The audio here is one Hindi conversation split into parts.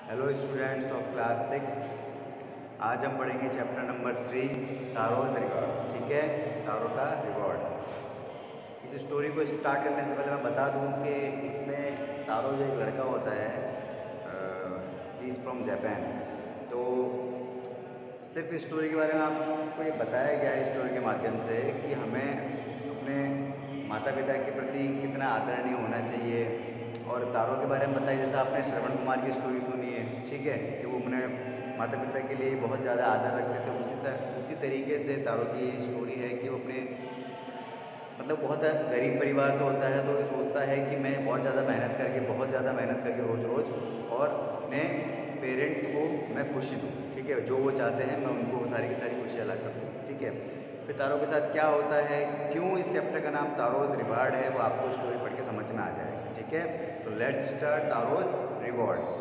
Hello students of class 6। आज हम पढ़ेंगे चैप्टर नंबर 3 तारोज रिकॉर्ड। ठीक है, तारों का रिकॉर्ड। इस स्टोरी को स्टार्ट करने से पहले मैं बता दूं कि इसमें तारो जो एक लड़का होता है, ही इज़ फ्रॉम जापान। तो सिर्फ इस स्टोरी के बारे में आपको ये बताया गया है स्टोरी के माध्यम से कि हमें अपने माता पिता के प्रति कितना आदरणीय होना चाहिए। और तारों के बारे में बताया, जैसा आपने श्रवण कुमार की स्टोरी सुनी है, ठीक है, कि वो अपने माता पिता के लिए बहुत ज़्यादा आदर रखते थे। उसी तरीके से तारों की स्टोरी है कि वो अपने बहुत गरीब परिवार से होता है, तो ये सोचता है कि मैं बहुत ज़्यादा मेहनत करके रोज़ रोज़ और अपने पेरेंट्स को मैं खुशी दूँ। ठीक है, जो वो चाहते हैं मैं उनको सारी की सारी खुशियाँ ला कर दूँ। ठीक है, फिर तारों के साथ क्या होता है, क्यों इस चैप्टर का नाम तारोज रिवार्ड है, वो आपको स्टोरी पढ़ के समझ में आ जाएगा। ठीक है, तो let's start Taro's reward.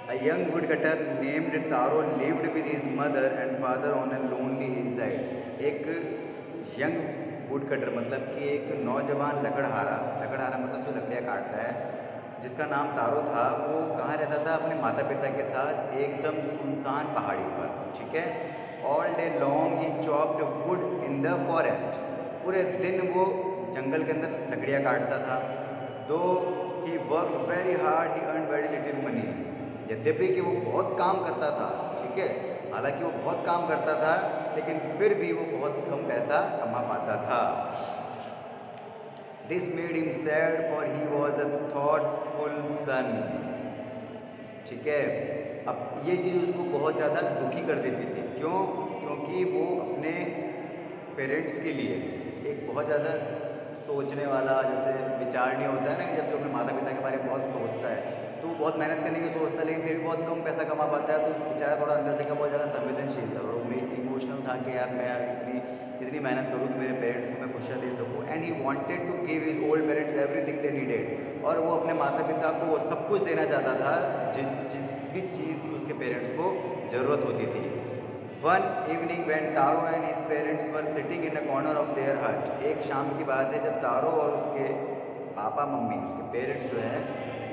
A young woodcutter named Taro lived with his mother and father on a lonely hillside। एक यंग वुडकटर मतलब कि एक नौजवान लकड़हारा मतलब जो लकड़ियाँ काटता है, जिसका नाम तारो था, वो कहाँ रहता था? अपने माता पिता के साथ एकदम सुनसान पहाड़ी पर। ठीक है, all day long he chopped would in the forest. पूरे दिन वो जंगल के अंदर लकड़ियाँ काटता था। दो he worked very hard, he earn very little money. यद्यपि कि वो बहुत काम करता था, ठीक है, हालांकि वो बहुत काम करता था, लेकिन फिर भी वो बहुत कम पैसा कमा पाता था। This made him sad for he was a thoughtful son. ठीक है, अब ये चीज़ उसको बहुत ज़्यादा दुखी कर देती थी। क्यों? क्योंकि वो अपने पेरेंट्स के लिए एक बहुत ज़्यादा सोचने वाला, जैसे विचारणीय होता है ना, कि जब जो अपने माता पिता के बारे में बहुत सोचता है, तो वो बहुत मेहनत करने की सोचता है, लेकिन फिर भी बहुत कम पैसा कमा पाता है, तो उस बेचारा थोड़ा अंदर से क्या बहुत ज़्यादा संवेदनशील था और वो इमोशनल था कि यार मैं इतनी इतनी मेहनत करूँ कि मेरे पेरेंट्स को मैं खुशियाँ दे सकूँ। And he wanted to give his old parents everything they needed. और वो अपने माता पिता को वो सब कुछ देना चाहता था जिस भी चीज़ की उसके पेरेंट्स को ज़रूरत होती थी। One evening when taro and his parents were sitting in a corner of their hut। एक शाम की बात है जब तारो और उसके पापा मम्मी, उसके पेरेंट्स जो हैं,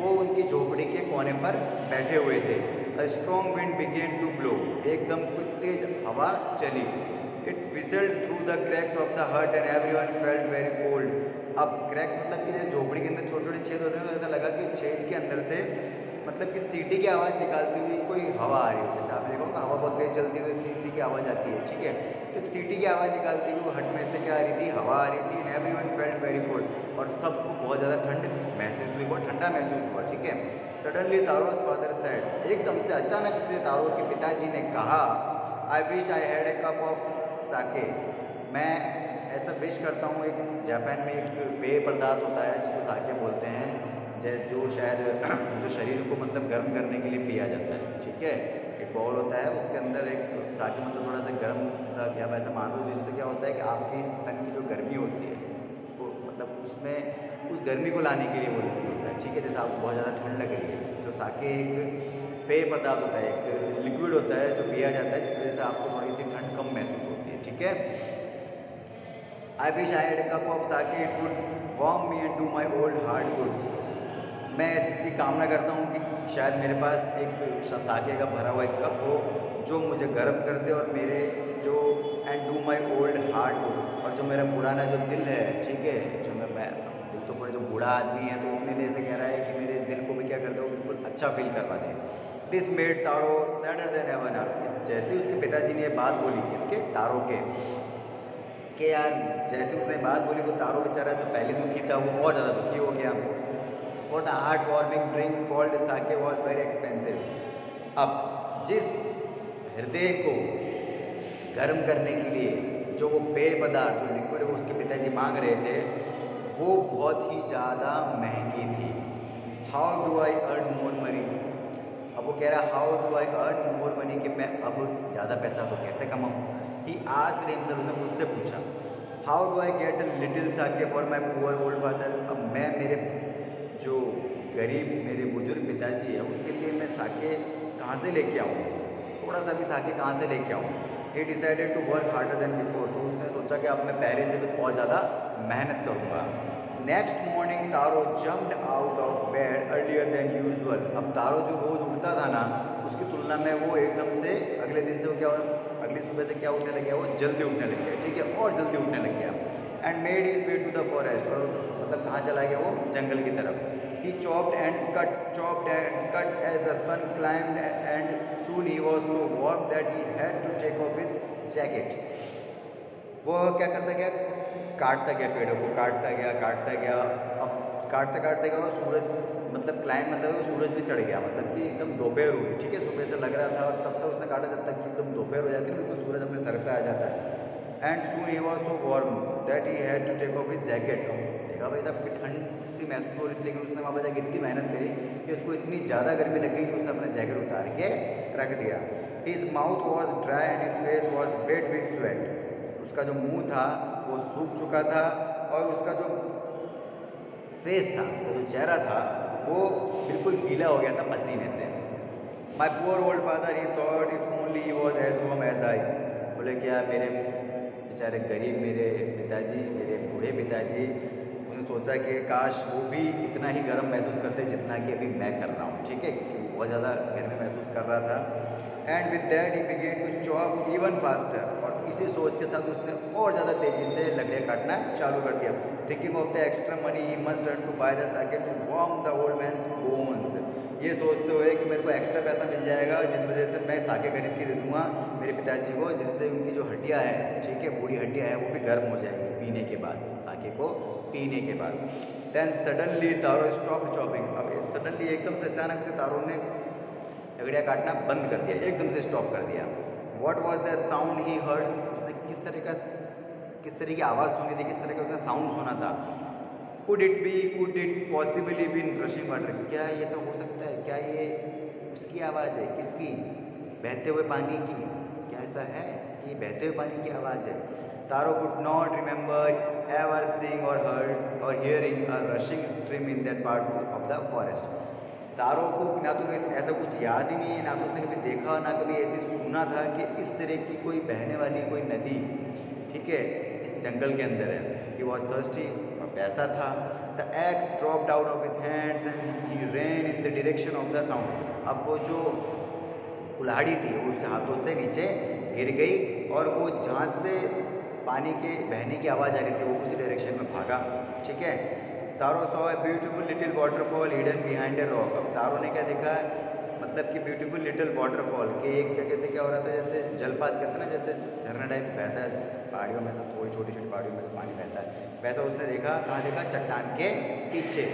वो उनकी झोपड़ी के कोने पर बैठे हुए थे। A strong wind began to blow। एकदम कोई तेज हवा चली। It whistled through the cracks of the hut and everyone felt very cold। अब क्रैक्स मतलब कि झोपड़ी के अंदर छोटे छोटे छेद होते हैं, तो ऐसा लगा कि छेद के अंदर से मतलब कि सीटी की आवाज़ निकालती हुई कोई हवा आ रही हो। जैसे आपने देखा होगा हवा बहुत तेज चलती हुई सी की आवाज़ आती है, ठीक है, तो एक सीटी की आवाज़ निकालती हुई हट में से क्या आ रही थी? हवा आ रही थी। And everyone felt very cold. और सबको बहुत ज़्यादा ठंड महसूस हुई, बहुत ठंडा महसूस हुआ। ठीक है, सडनली तारोज फादर सेड। एकदम से अचानक से तारो के पिताजी ने कहा, I wish I had a cup of sake. मैं ऐसा विश करता हूँ, एक जापान में एक पेय पदार्थ होता है जिसको साके बोलते हैं, जो शायद जो शरीर को गर्म करने के लिए पिया जाता है। ठीक है, एक बाउल होता है, उसके अंदर एक साके थोड़ा सा गर्म सा, या वैसा मान लो, जिससे क्या होता है कि आपकी तन की जो गर्मी होती है उसको उसमें उस गर्मी को लाने के लिए वो यूज़ होता है। ठीक है, जैसे आपको बहुत ज़्यादा ठंड लग रही है तो साके एक पेय पदार्थ होता है, एक लिक्विड होता है जो पिया जाता है, जिस वजह से आपको थोड़ी सी ठंड कम महसूस होती है। ठीक है, I wish I had cup of sake, it would warm me and do my old heart good. मैं ऐसी कामना करता हूँ कि शायद मेरे पास एक साके का भरा हुआ एक कप हो जो मुझे गर्म कर दे, और मेरे जो and do my old heart good, और जो मेरा पुराना जो दिल है, ठीक है, जो मैं दिल तो पूरा जो बूढ़ा आदमी है, तो वो अपने लिए से कह रहा है कि मेरे इस दिल को भी क्या कर दो, बिल्कुल अच्छा फील करवा दे। This made Taro sadder than ever. जैसे उसके पिताजी ने ये बात बोली, किसके? तारो के, कि यार जैसे उसने बात बोली तो तारो बेचारा जो पहले दुखी था वो और ज़्यादा दुखी हो गया। For the heart warming drink called sake was very expensive. अब जिस हृदय को गर्म करने के लिए जो वो पेय पदार्थ, जो लिक्विड वो उसके पिताजी मांग रहे थे, वो बहुत ही ज़्यादा महंगी थी। How do I earn more money. अब वो कह रहा है how do I earn more money, कि मैं अब ज़्यादा पैसा तो कैसे कमाऊँ। ही आस्क्ड हिमसेल्फ, उसने मुझसे पूछा, how do I get a little sake for my poor old father. अब मैं मेरे जो गरीब मेरे बुजुर्ग पिताजी है उनके लिए मैं साके कहाँ से लेके आऊँ, थोड़ा सा भी साके कहाँ से लेके आऊँ। He decided to work harder than before. तो उसने सोचा कि अब मैं पहले से भी बहुत ज़्यादा मेहनत करूँगा। Next morning taro jumped out of bed earlier than usual. अब तारो जो रोज उठता था ना, उसकी तुलना में वो एकदम से अगले दिन से वो क्या, अगली सुबह से क्या उठने लग गया, वो जल्दी उठने लग गया, ठीक है, और जल्दी उठने लग गया। And made his way to the forest, और मतलब कहाँ चला गया वो, जंगल की तरफ। ही chopped and cut as the sun climbed, and soon he was so warm that he had to take off his jacket. वो क्या करता गया, काटता गया पेड़ों को, काटता गया। अब काटते गया वो सूरज मतलब क्लाइम मतलब वो सूरज भी चढ़ गया, मतलब कि एकदम दोपहर हुई, ठीक है, सुबह से लग रहा था और तब तक उसने काटा जब तक कि एकदम दोपहर हो जाती है, बिल्कुल सूरज अपने सर पे आ जाता है। And soon he was so warm that he had to take off his jacket. देखा भाई साहब कि ठंड सी महसूस हो रही थी, लेकिन उसने वहाँ पर जाकर इतनी मेहनत करी कि उसको इतनी ज़्यादा गर्मी लग गई कि उसने अपना जैकेट उतार के रख दिया। His mouth was dry and his face was wet with sweat. उसका जो मुंह था वो सूख चुका था और उसका जो फेस था, उसका जो चेहरा था वो बिल्कुल गीला हो गया था पसीने से। My poor old father he thought if only he was as warm as I. बोले क्या मेरे बेचारे गरीब मेरे पिताजी, मेरे बूढ़े पिताजी, उसने सोचा कि काश वो भी इतना ही गर्म महसूस करते जितना कि अभी मैं कर रहा हूँ, ठीक है, क्योंकि बहुत ज़्यादा गर्मी महसूस कर रहा था। And with that he began to chop even faster, और इसी सोच के साथ उसने और ज़्यादा तेज़ी से लकड़ियाँ काटना चालू कर दिया। Thinking of the extra money he must earn to buy the sake to warm the old man's bones. ये सोचते हुए कि मेरे को एक्स्ट्रा पैसा मिल जाएगा जिस वजह से मैं साके खरीद के दे दूँगा मेरे पिताजी को, जिससे उनकी जो हड्डियाँ हैं, ठीक है, बूढ़ी हड्डियाँ हैं, वो भी गर्म हो जाएगी पीने के बाद, साके को पीने के बाद। देन सडनली तारो स्टॉप चॉपिंग। अब सडनली एकदम से अचानक से तारो ने लकड़ियाँ काटना बंद कर दिया, एकदम से स्टॉप कर दिया। What was the sound he heard. उसने किस तरह की आवाज़ सुनी थी, किस तरह का उसने साउंड सुना था। Could it possibly been rushing water. क्या ये सब हो सकता है, क्या ये उसकी आवाज़ है, किसकी, बहते हुए पानी की? क्या ऐसा है कि बहते हुए पानी की आवाज़ है? Taro could not remember ever seeing or heard or hearing a rushing stream in that part of the forest. Taro को ना तो ऐसा कुछ याद ही नहीं है, ना तो उसने कभी देखा, ना कभी ऐसे सुना था कि इस तरह की कोई बहने वाली कोई नदी, ठीक है, इस जंगल के अंदर है। ही वॉज थर्स्टी, और प्यासा था। The axe dropped out of his hands and he ran in the direction of the sound. अब वो जो कुल्हाड़ी थी वो उसके हाथों से नीचे गिर गई और वो जहाँ से पानी के बहने की आवाज़ आ रही थी वो उसी डायरेक्शन में भागा, ठीक है। Taro saw a beautiful little waterfall hidden behind a rock. अब तारो ने क्या देखा, मतलब कि ब्यूटीफुल लिटिल वाटरफॉल के एक जगह से क्या हो रहा था, जैसे जलपात कहते हैं ना, जैसे झरना टाइप बहता है पहाड़ियों में से, थोड़ी छोटी छोटी पहाड़ियों में से पानी बहता है, वैसा उसने देखा। कहाँ देखा? चट्टान के पीछे।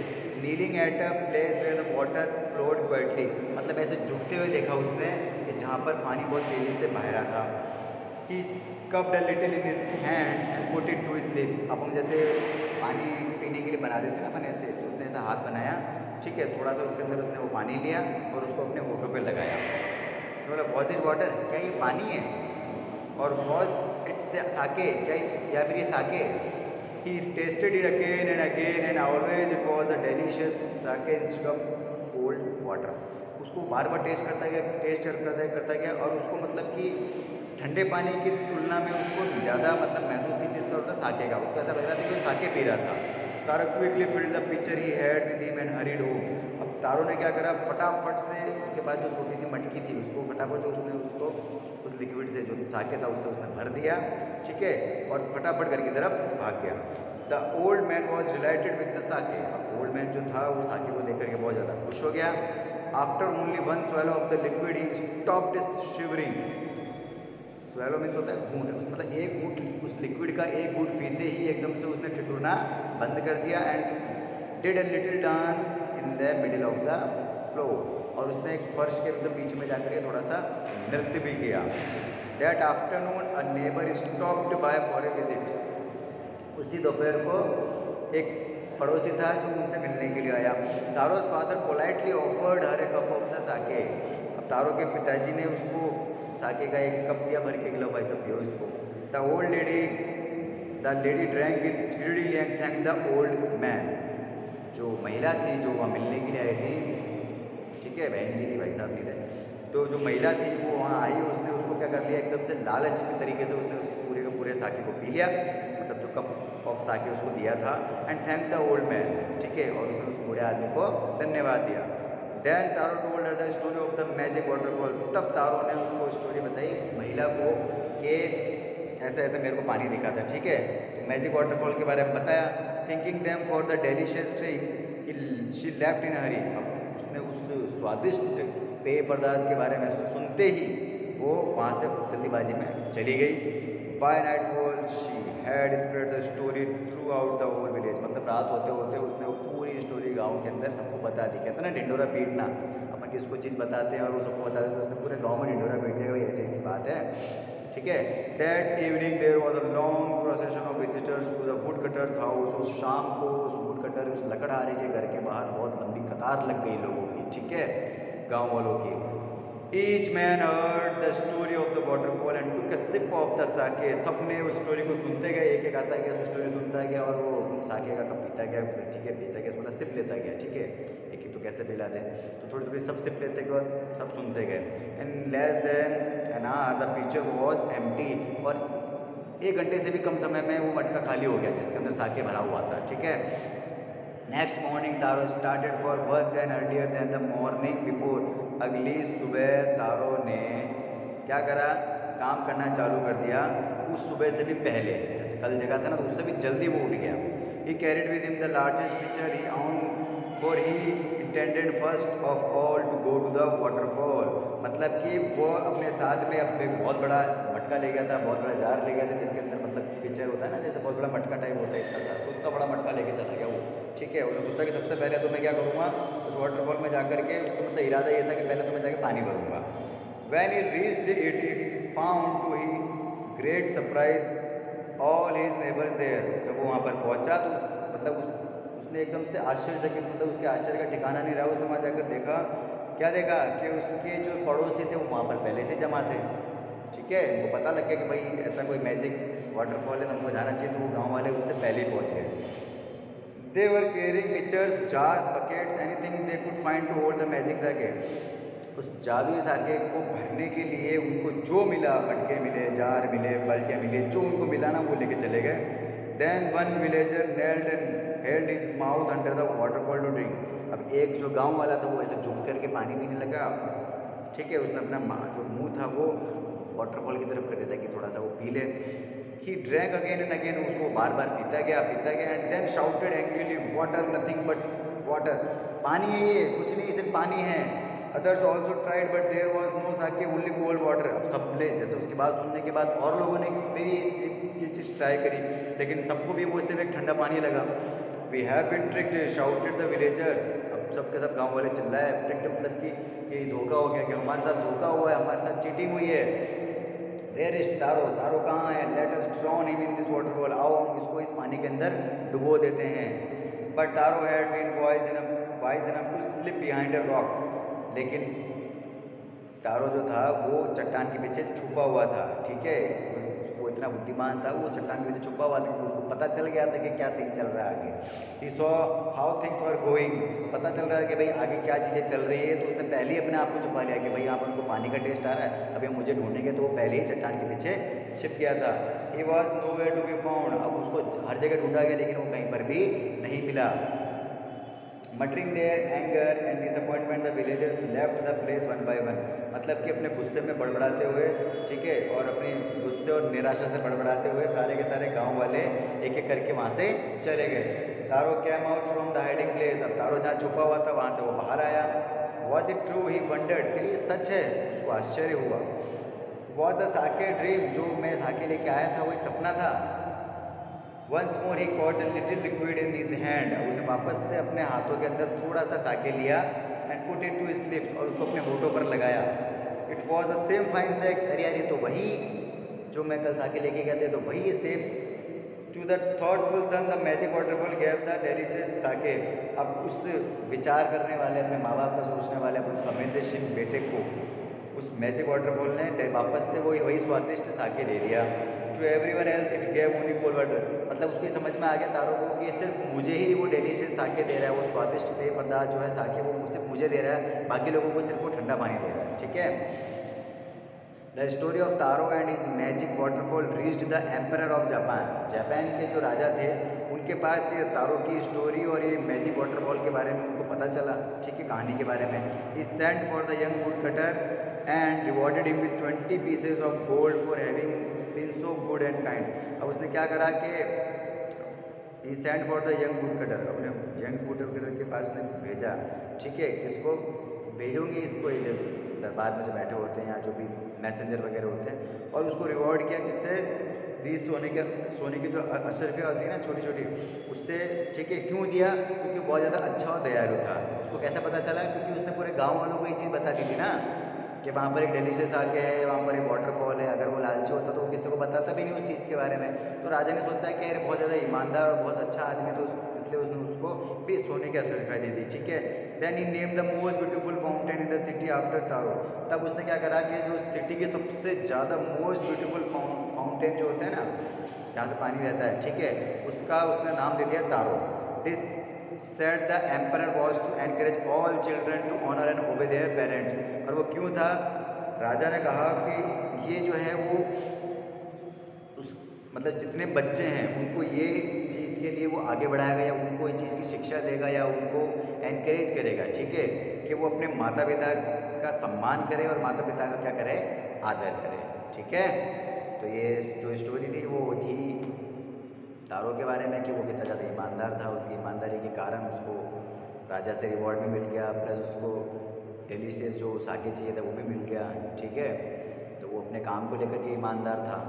Kneeling at a place where the water flowed quietly, मतलब ऐसे झुकते हुए देखा उसने कि जहाँ पर पानी बहुत तेज़ी से बह रहा था। He cupped a little in his hand and put it to his lips. अब हम जैसे पानी पीने के लिए बना देते हैं ना अपन ऐसे, तो उसने ऐसा हाथ बनाया, ठीक है, थोड़ा सा उसके अंदर उसने वो पानी लिया और उसको अपने होठों पे लगाया। तो बोला वॉज इट वाटर, क्या ये पानी है? और वॉज इट साके, क्या या फिर ये sake? He tasted it again and always it was a delicious sake instead of cold water. उसको बार बार टेस्ट करता गया और उसको मतलब कि ठंडे पानी की तुलना में उसको ज़्यादा मतलब महसूस की चीज़ का होता साके का, उसको ऐसा लग रहा था कि वो साके पी रहा था। Taro quickly filled the pitcher he had with him and hurried home. अब तारो ने क्या करा, फटाफट से उसके बाद जो छोटी सी मटकी थी उसको फटाफट से उसने उसको उस लिक्विड से जो साके था उससे उसने भर दिया, ठीक है, और फटाफट घर की तरफ भाग गया। The old man was related with the sake. अब ओल्ड मैन जो था वो साके को देख करके बहुत ज़्यादा खुश हो गया। After only one swallow of the liquid he stopped shivering. Swallow means होता है घूंट, मतलब एक घूंट उस लिक्विड का एक घूंट पीते ही एकदम से उसने ठिठुरना बंद कर दिया। And did a little dance in the middle of the floor, और उसने एक फर्श के मतलब बीच में जाकर के थोड़ा सा नृत्य भी किया। That afternoon a neighbour stopped bye for a visit. उसी दोपहर को एक पड़ोसी था जो उनसे मिलने के लिए आया। Taro's father politely offered her a cup of the sake. अब तारो के पिताजी ने उसको साके का एक कप दिया भर के, गिला भाई सब पियो इसको। The lady drank it greedily and thank the old man. जो महिला थी जो वहाँ मिलने के लिए आई थी, ठीक है, बहन जी थी, भाई साहब नहीं थे, तो जो महिला थी वो वहाँ आई, उसने उसको क्या कर लिया, एकदम से लालच के तरीके से उसने उस पूरे के पूरे साके को पी लिया, मतलब जो कप ऑफ साके उसको दिया था and thank the old man, ठीक है, और उसने उस बूढ़े आदमी को धन्यवाद दिया। Then Taro told her the story of the magic waterfall. तब तारो ने उसको स्टोरी बताई उस महिला को कि ऐसे ऐसे मेरे को पानी दिखा था, ठीक है, तो मैजिक वाटरफॉल के बारे में बताया। Thinking them for the delicious drink she left in hurry. अब उसने उस स्वादिष्ट पेय पदार्थ के बारे में सुनते ही वो वहाँ से जल्दीबाजी में चली गई। By nightfall she had spread the story throughout the whole village. मतलब रात होते होते उसने वो पूरी स्टोरी गांव के अंदर सबको बता दी। कहते हैं ना ढिंडोरा पीटना, अपन किसको चीज़ बताते हैं और वो सबको बता देते हैं, तो उसने पूरे गाँव में ढिंडोरा पीट दिया, भाई ऐसी ऐसी बात है, ठीक है। That evening there was a long procession of visitors to the woodcutter's house. उस शाम को उस वुड कटर उस लकड़हारे के घर के बाहर बहुत लंबी कतार लग गई लोगों की, ठीक है, गाँव वालों की। Each man heard the story of the waterfall and took a sip of the sake. सबने उस स्टोरी को सुनते गए, एक एक आता गया उस स्टोरी सुनता गया और वो साके का कप पीता गया, ठीक है, पीता गया, मतलब सिप लेता गया, ठीक है, एक एक तो कैसे पिला दे, तो थोड़ी थोड़ी सब सिप लेते गए और सब सुनते गए। And less than an hour the picture was empty. और 1 घंटे से भी कम समय में वो मटका खाली हो गया जिसके अंदर साके भरा हुआ था, ठीक है। Next morning Taro started for work then earlier than the morning before. अगली सुबह तारो ने क्या करा, काम करना चालू कर दिया उस सुबह से भी पहले, जैसे कल जगह था ना तो उससे भी जल्दी वो उठ गया। He carried with him the largest pitcher he own for he intended first of all to go to the waterfall. मतलब कि वो अपने साथ में अब एक बहुत बड़ा मटका ले गया था, बहुत बड़ा जार ले गया था जिसके अंदर मतलब पिक्चर होता है ना, जैसे बहुत बड़ा मटका टाइप होता है इतना सारा, तो उतना बड़ा मटका लेके चला गया वो, ठीक है। उसने सोचा कि सबसे पहले तो मैं क्या करूँगा उस वाटरफॉल में जाकर के, उसका मतलब इरादा ये था कि पहले तो मैं जाकर पानी भरूँगा। When he reached it he found to he great surprise all his neighbours there. जब वो वहाँ पर पहुँचा तो मतलब उसने एकदम से आश्चर्यचकित, मतलब उसके आश्चर्य का ठिकाना नहीं रहा। उसने वहाँ जाकर देखा, क्या देखा कि उसके जो पड़ोसी थे वो वहाँ पर पहले से जमा थे, ठीक है। उनको पता लग गया कि भाई ऐसा कोई मैजिक वाटरफॉल है तो हमको जाना चाहिए, तो वो गाँव वाले उससे पहले ही पहुँच गए। They were carrying pitchers jars buckets anything they could find to hold the magic sake. उस जादुई साके को भरने के लिए उनको जो मिला, मटके मिले, जार मिले, बाल्टियाँ मिले, जो उनको मिला ना वो लेके चले गए। Then one villager knelt and held his mouth under the waterfall to drink. अब एक जो गांव वाला था वो ऐसे झुक करके पानी पीने लगा, ठीक है, उसने अपना जो मुंह था वो वाटरफॉल की तरफ कर देता कि थोड़ा सा वो पी ले। He drank again and again, उसको बार बार पीता गया and then shouted angrily water nothing but water. पानी है ये, कुछ नहीं, सिर्फ पानी है। Others also tried but there was no sake only cold water. अब सब ने जैसे उसकी बात सुनने के बाद और लोगों ने भी ये चीज़ ट्राई करी, लेकिन सबको भी वो सिर्फ एक ठंडा पानी लगा। We have been tricked shouted the villagers. अब सबके सब गाँव वाले चिल्लाए, ट्रिक्ड मतलब कि धोखा हो गया, कि हमारे साथ धोखा हुआ है, हमारे साथ चीटिंग हुई है। देयर इज तारो, तारो कहाँ है, let us drawn him in this waterfall. आओ हम इसको इस पानी के अंदर डुबो देते हैं। But Taro had been wise enough to slip behind a rock. लेकिन तारो जो था वो चट्टान के पीछे छुपा हुआ था, ठीक है, वो इतना बुद्धिमान था, वो चट्टान के पीछे छुपा हुआ था कि उसको पता चल गया था कि क्या सीन चल रहा है आगे। He saw how things were going, पता चल रहा है कि भाई आगे क्या चीज़ें चल रही है, तो उसने पहले ही अपने आप को छुपा लिया कि भाई यहाँ पर उनको पानी का टेस्ट आ रहा है, अभी मुझे ढूंढेंगे, तो वो पहले ही चट्टान के पीछे छिप गया था। He was nowhere to be found. अब उसको हर जगह ढूंढा गया लेकिन वो कहीं पर भी नहीं मिला। Muttering their anger and disappointment the villagers left the place one by one. मतलब कि अपने गुस्से में बड़बड़ाते हुए, ठीक है, और अपनी गुस्से और निराशा से बड़बड़ाते हुए सारे के सारे गांव वाले एक एक करके वहाँ से चले गए। Taro came out from the hiding place. अब तारो जहाँ छुपा हुआ था वहाँ से वो बाहर आया। Was it true, he wondered, क्या ये सच है, उसको आश्चर्य हुआ। वॉज द साके ड्रीम, जो मैं साके लेके आया था वो एक सपना था। Once more he caught a little liquid in his hand. उसने वापस से अपने हाथों के अंदर थोड़ा सा साके लिया and put it to his lips, और उसको अपने होठों पर लगाया। It was the same fine sake. अरे यार ये तो वही जो मैं कल साके लेके गया था, तो वही ये same. To the thoughtful son the magic waterfall gave the delicious sake. अब उस विचार करने वाले, अपने माँ बाप का सोचने वाले, अपने संवेदनशील बेटे को उस मैजिक वाटरफॉल ने वापस से वही स्वादिष्ट साके दे दिया। To everyone else it gave only cold water. मतलब उसको समझ में आ गया तारो को कि सिर्फ मुझे ही वो डेलिशियस साके दे रहा है, वो स्वादिष्ट पेय पदार्थ जो है साके वो सिर्फ मुझे दे रहा है, बाकी लोगों को सिर्फ वो ठंडा पानी दे रहा है, ठीक है। The story of taro and his magic waterfall reached the emperor of Japan. Japan के जो राजा थे उनके पास ये तारो की स्टोरी और ये मैजिक वाटरफॉल के बारे में उनको पता चला, ठीक है, कहानी के बारे में। He sent for the young woodcutter and rewarded him with 20 pieces of gold for having been so good and kind. अब उसने क्या करा कि he sent for the young woodcutter, अपने यंग वुड कटर के पास उसने भेजा, ठीक है, किसको भेजोगे, इसको दरबार में जो बैठे होते हैं या जो भी मैसेंजर वगैरह होते हैं, और उसको रिवॉर्ड किया किससे, 20 सोने की जो अशरफियाँ होती है ना छोटी छोटी, उससे, ठीक है। क्यों दिया, क्योंकि बहुत ज़्यादा अच्छा और दयालु था। उसको कैसे पता चला, क्योंकि उसने पूरे गांव वालों को ये चीज़ बता दी थी ना कि वहाँ पर एक डिलीशियस आके है, वहाँ पर एक वाटरफॉल है। अगर वो लालची होता तो वो किसी को बताता भी नहीं उस चीज़ के बारे में। तो राजा ने सोचा कि यार बहुत ज़्यादा ईमानदार और बहुत अच्छा आदमी, तो इसलिए उसने उसको 20 सोने की अशरफियाँ दे दी, ठीक है। Then he named the most beautiful fountain in the city after Taro. तब उसने क्या करा कि जो सिटी की सबसे ज़्यादा मोस्ट ब्यूटीफुल फाउंटेन जो होता है ना, जहाँ से पानी रहता है, ठीक है, उसका उसने नाम दे दिया Taro. This said the emperor was to encourage all children to honour and obey their parents. और वो क्यों था, राजा ने कहा कि ये जो है वो उस मतलब जितने बच्चे हैं उनको ये चीज़ के लिए वो आगे बढ़ाएगा या उनको इस चीज़ की शिक्षा देगा या उनको एनकरेज करेगा, ठीक है, कि वो अपने माता पिता का सम्मान करे और माता पिता का क्या करे, आदर करे, ठीक है। तो ये जो स्टोरी थी वो थी तारो के बारे में कि वो कितना ज़्यादा ईमानदार था। उसकी ईमानदारी के कारण उसको राजा से रिवॉर्ड भी मिल गया, प्लस उसको डिलीशियस जो साके चाहिए था वो भी मिल गया, ठीक है। तो वो अपने काम को लेकर के ईमानदार था,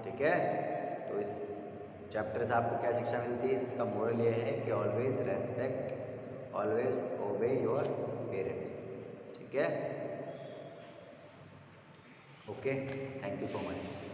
ठीक है। तो इस चैप्टर से आपको क्या शिक्षा मिलती है, इसका मोरल ये है कि ऑलवेज रेस्पेक्ट, ऑलवेज ओबे योर पेरेंट्स, ठीक है। Okay, thank you so much.